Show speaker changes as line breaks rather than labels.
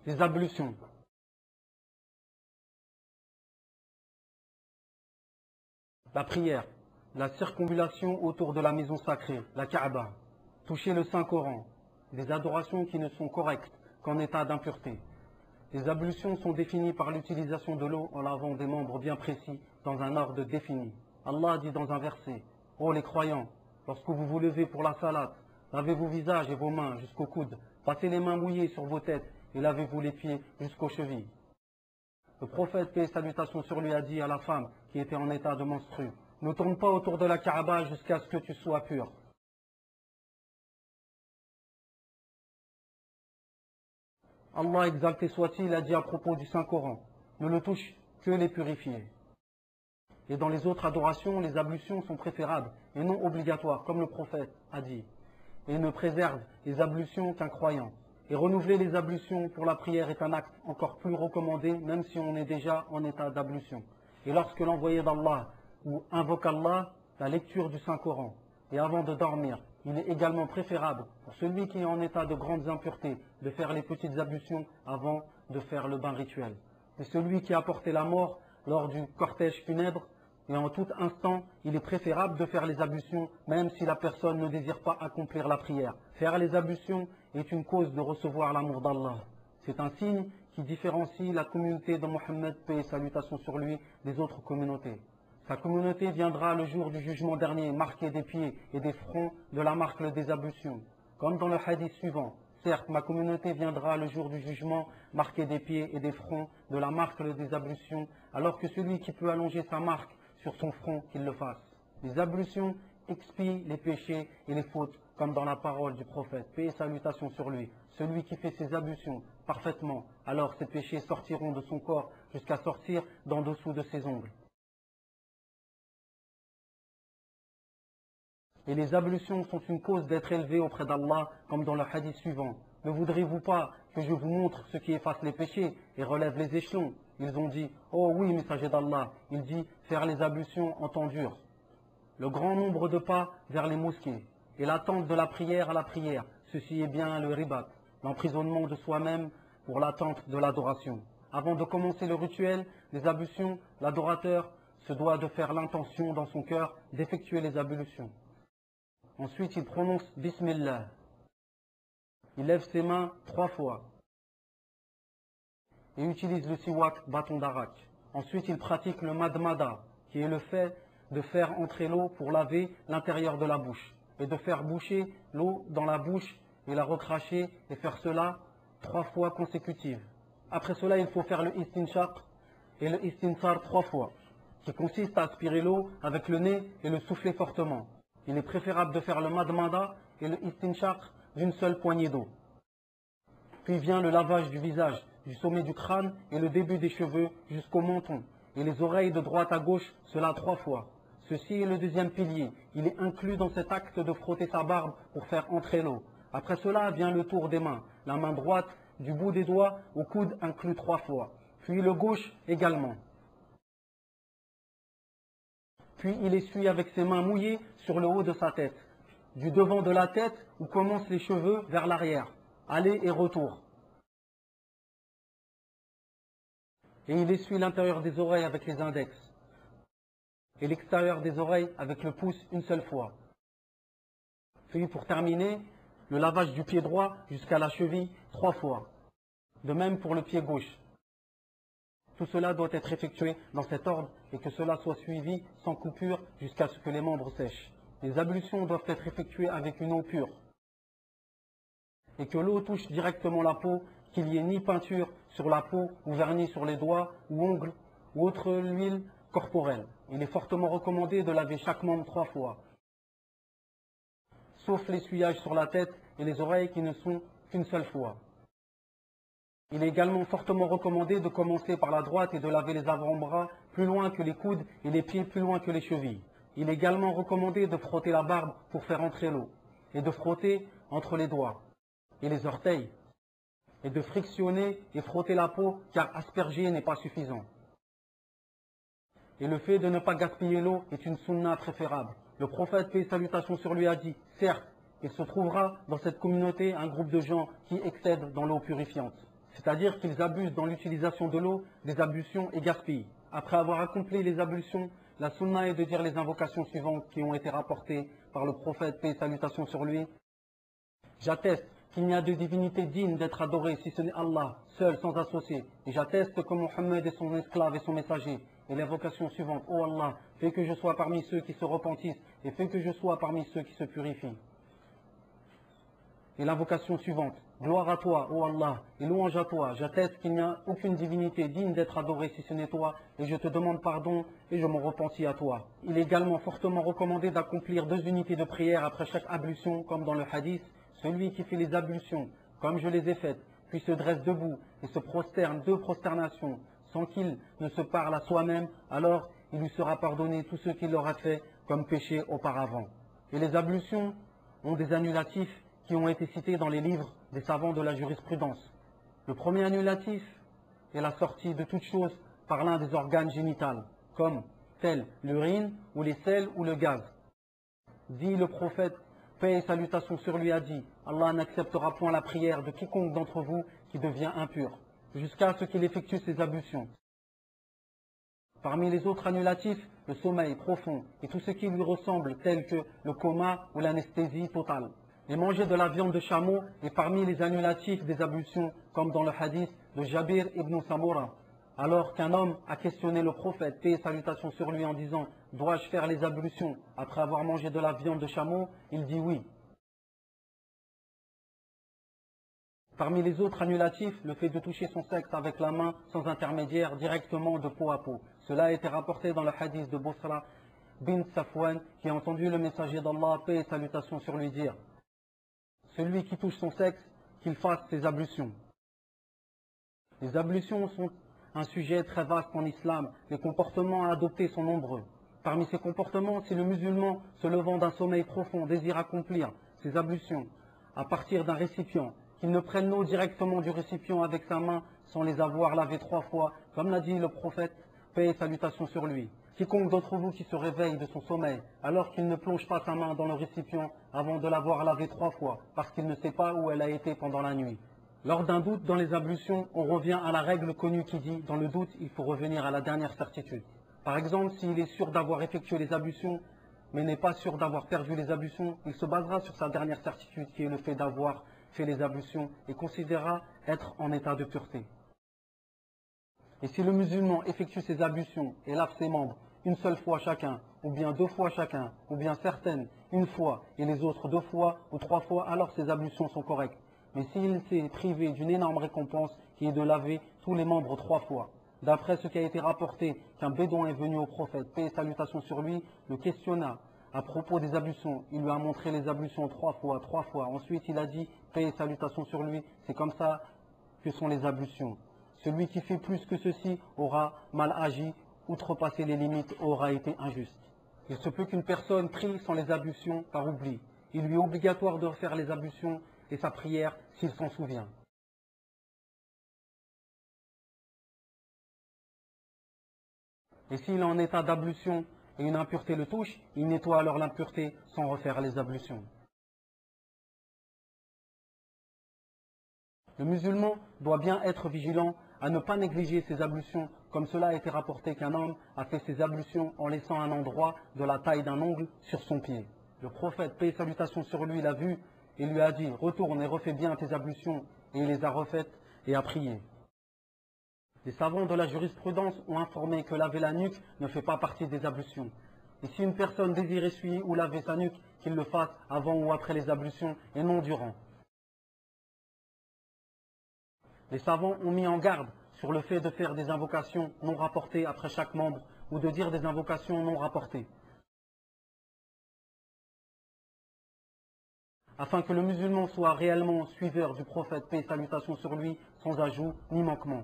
Les ablutions. La prière, la circonvallation autour de la maison sacrée, la Kaaba, toucher le Saint-Coran, des adorations qui ne sont correctes qu'en état d'impureté. Les ablutions sont définies par l'utilisation de l'eau en lavant des membres bien précis dans un ordre défini. Allah dit dans un verset, « Ô les croyants, lorsque vous vous levez pour la salate, lavez vos visages et vos mains jusqu'aux coudes, passez les mains mouillées sur vos têtes et lavez-vous les pieds jusqu'aux chevilles. » Le prophète, paix et salutations sur lui, a dit à la femme qui était en état de menstru, « Ne tourne pas autour de la Kaaba jusqu'à ce que tu sois pur. » Allah exalté soit-il a dit à propos du Saint-Coran, « Ne le touche que les purifiés. » Et dans les autres adorations, les ablutions sont préférables et non obligatoires, comme le prophète a dit. Et il ne préserve les ablutions qu'un croyant. Et renouveler les ablutions pour la prière est un acte encore plus recommandé, même si on est déjà en état d'ablution. Et lorsque l'envoyé d'Allah ou invoque Allah, la lecture du Saint-Coran. Et avant de dormir, il est également préférable pour celui qui est en état de grandes impuretés de faire les petites ablutions avant de faire le bain rituel. Et celui qui a porté la mort lors du cortège funèbre, et en tout instant, il est préférable de faire les ablutions, même si la personne ne désire pas accomplir la prière. Faire les ablutions est une cause de recevoir l'amour d'Allah. C'est un signe qui différencie la communauté de Mohammed, paix et salutations sur lui, des autres communautés. Sa communauté viendra le jour du jugement dernier, marquée des pieds et des fronts de la marque des ablutions. Comme dans le hadith suivant, certes, ma communauté viendra le jour du jugement, marquée des pieds et des fronts de la marque des ablutions, alors que celui qui peut allonger sa marque sur son front, qu'il le fasse. Les ablutions expient les péchés et les fautes, comme dans la parole du prophète, paix et salutations sur lui. Celui qui fait ses ablutions parfaitement, alors ses péchés sortiront de son corps jusqu'à sortir d'en dessous de ses ongles. Et les ablutions sont une cause d'être élevé auprès d'Allah, comme dans le hadith suivant. Ne voudriez-vous pas que je vous montre ce qui efface les péchés et relève les échelons? Ils ont dit, oh oui, messager d'Allah. Il dit, faire les ablutions en temps dur. Le grand nombre de pas vers les mosquées et l'attente de la prière à la prière, ceci est bien le ribat, l'emprisonnement de soi-même pour l'attente de l'adoration. Avant de commencer le rituel des ablutions, l'adorateur se doit de faire l'intention dans son cœur d'effectuer les ablutions. Ensuite, il prononce Bismillah. Il lève ses mains 3 fois et utilise le siwak, bâton d'arak. Ensuite, il pratique le madmada, qui est le fait de faire entrer l'eau pour laver l'intérieur de la bouche et de faire boucher l'eau dans la bouche et la recracher et faire cela 3 fois consécutives. Après cela, il faut faire le istinshaq et le istinsar 3 fois, qui consiste à aspirer l'eau avec le nez et le souffler fortement. Il est préférable de faire le madmada et le istinshaq d'une seule poignée d'eau. Puis vient le lavage du visage, du sommet du crâne et le début des cheveux jusqu'au menton. Et les oreilles de droite à gauche, cela 3 fois. Ceci est le deuxième pilier. Il est inclus dans cet acte de frotter sa barbe pour faire entrer l'eau. Après cela vient le tour des mains. La main droite, du bout des doigts au coude, inclus 3 fois. Puis le gauche également. Puis il essuie avec ses mains mouillées sur le haut de sa tête. Du devant de la tête où commencent les cheveux vers l'arrière. Aller et retour. Et il essuie l'intérieur des oreilles avec les index. Et l'extérieur des oreilles avec le pouce une seule fois. Puis pour terminer, le lavage du pied droit jusqu'à la cheville 3 fois. De même pour le pied gauche. Tout cela doit être effectué dans cet ordre et que cela soit suivi sans coupure jusqu'à ce que les membres sèchent. Les ablutions doivent être effectuées avec une eau pure. Et que l'eau touche directement la peau, qu'il n'y ait ni peinture sur la peau ou vernis sur les doigts ou ongles ou autre huile corporelle. Il est fortement recommandé de laver chaque membre 3 fois, sauf l'essuyage sur la tête et les oreilles qui ne sont qu'une seule fois. Il est également fortement recommandé de commencer par la droite et de laver les avant-bras plus loin que les coudes et les pieds plus loin que les chevilles. Il est également recommandé de frotter la barbe pour faire entrer l'eau et de frotter entre les doigts et les orteils et de frictionner et frotter la peau car asperger n'est pas suffisant. Et le fait de ne pas gaspiller l'eau est une sunna préférable. Le prophète, paix et salutations sur lui, a dit, certes, il se trouvera dans cette communauté un groupe de gens qui excèdent dans l'eau purifiante. c'est-à-dire qu'ils abusent dans l'utilisation de l'eau, des ablutions et gaspillent. Après avoir accompli les ablutions, la sunna est de dire les invocations suivantes qui ont été rapportées par le prophète, paix et salutations sur lui. J'atteste qu'il n'y a de divinité digne d'être adorée si ce n'est Allah, seul, sans associé. Et j'atteste que Mohammed est son esclave et son messager. Et l'invocation suivante, ô Allah, fais que je sois parmi ceux qui se repentissent et fais que je sois parmi ceux qui se purifient. Et l'invocation suivante, gloire à toi, ô Allah, et louange à toi, j'atteste qu'il n'y a aucune divinité digne d'être adorée si ce n'est toi, et je te demande pardon et je m'en repentis à toi. Il est également fortement recommandé d'accomplir 2 unités de prière après chaque ablution, comme dans le hadith. Celui qui fait les ablutions, comme je les ai faites, puis se dresse debout et se prosterne 2 prosternations, sans qu'il ne se parle à soi-même, alors il lui sera pardonné tout ce qu'il aura fait comme péché auparavant. Et les ablutions ont des annulatifs qui ont été cités dans les livres des savants de la jurisprudence. Le premier annulatif est la sortie de toute chose par l'un des organes génitals, comme tel l'urine ou les selles ou le gaz. Dit le prophète, paix et salutations sur lui, a dit, Allah n'acceptera point la prière de quiconque d'entre vous qui devient impur, jusqu'à ce qu'il effectue ses ablutions. Parmi les autres annulatifs, le sommeil profond et tout ce qui lui ressemble, tel que le coma ou l'anesthésie totale. Et manger de la viande de chameau est parmi les annulatifs des ablutions, comme dans le hadith de Jabir ibn Samura. Alors qu'un homme a questionné le prophète, paix et salutations sur lui, en disant « Dois-je faire les ablutions après avoir mangé de la viande de chameau ?» Il dit oui. Parmi les autres annulatifs, le fait de toucher son sexe avec la main sans intermédiaire, directement de peau à peau. Cela a été rapporté dans le hadith de Busra bin Safwan, qui a entendu le messager d'Allah, paix et salutations sur lui, dire « Celui qui touche son sexe, qu'il fasse ses ablutions. » Les ablutions sont un sujet très vaste en islam. Les comportements à adopter sont nombreux. Parmi ces comportements, si le musulman, se levant d'un sommeil profond, désire accomplir ses ablutions à partir d'un récipient, qu'il ne prenne l'eau directement du récipient avec sa main sans les avoir lavées 3 fois, comme l'a dit le prophète, paix et salutations sur lui. Quiconque d'entre vous qui se réveille de son sommeil, alors qu'il ne plonge pas sa main dans le récipient avant de l'avoir lavé 3 fois, parce qu'il ne sait pas où elle a été pendant la nuit. Lors d'un doute dans les ablutions, on revient à la règle connue qui dit, dans le doute, il faut revenir à la dernière certitude. Par exemple, s'il est sûr d'avoir effectué les ablutions, mais n'est pas sûr d'avoir perdu les ablutions, il se basera sur sa dernière certitude, qui est le fait d'avoir fait les ablutions, et considérera être en état de pureté. Et si le musulman effectue ses ablutions et lave ses membres une seule fois chacun, ou bien 2 fois chacun, ou bien certaines une fois et les autres 2 fois ou 3 fois, alors ses ablutions sont correctes. Mais s'il s'est privé d'une énorme récompense qui est de laver tous les membres 3 fois. D'après ce qui a été rapporté qu'un bédouin est venu au prophète, paix et salutations sur lui, le questionna à propos des ablutions. Il lui a montré les ablutions 3 fois, 3 fois. Ensuite il a dit, paix et salutations sur lui, c'est comme ça que sont les ablutions. Celui qui fait plus que ceci aura mal agi, outrepassé les limites, aura été injuste. Il se peut qu'une personne prie sans les ablutions par oubli. Il lui est obligatoire de refaire les ablutions et sa prière s'il s'en souvient. Et s'il est en état d'ablution et une impureté le touche, il nettoie alors l'impureté sans refaire les ablutions. Le musulman doit bien être vigilant à ne pas négliger ses ablutions, comme cela a été rapporté qu'un homme a fait ses ablutions en laissant un endroit de la taille d'un ongle sur son pied. Le prophète, paix et salutations sur lui, l'a vu et lui a dit, retourne et refais bien tes ablutions, et il les a refaites et a prié. Les savants de la jurisprudence ont informé que laver la nuque ne fait pas partie des ablutions. Et si une personne désire essuyer ou laver sa nuque, qu'il le fasse avant ou après les ablutions et non durant. Les savants ont mis en garde sur le fait de faire des invocations non rapportées après chaque membre ou de dire des invocations non rapportées, afin que le musulman soit réellement suiveur du prophète, paix et salutations sur lui, sans ajout ni manquement.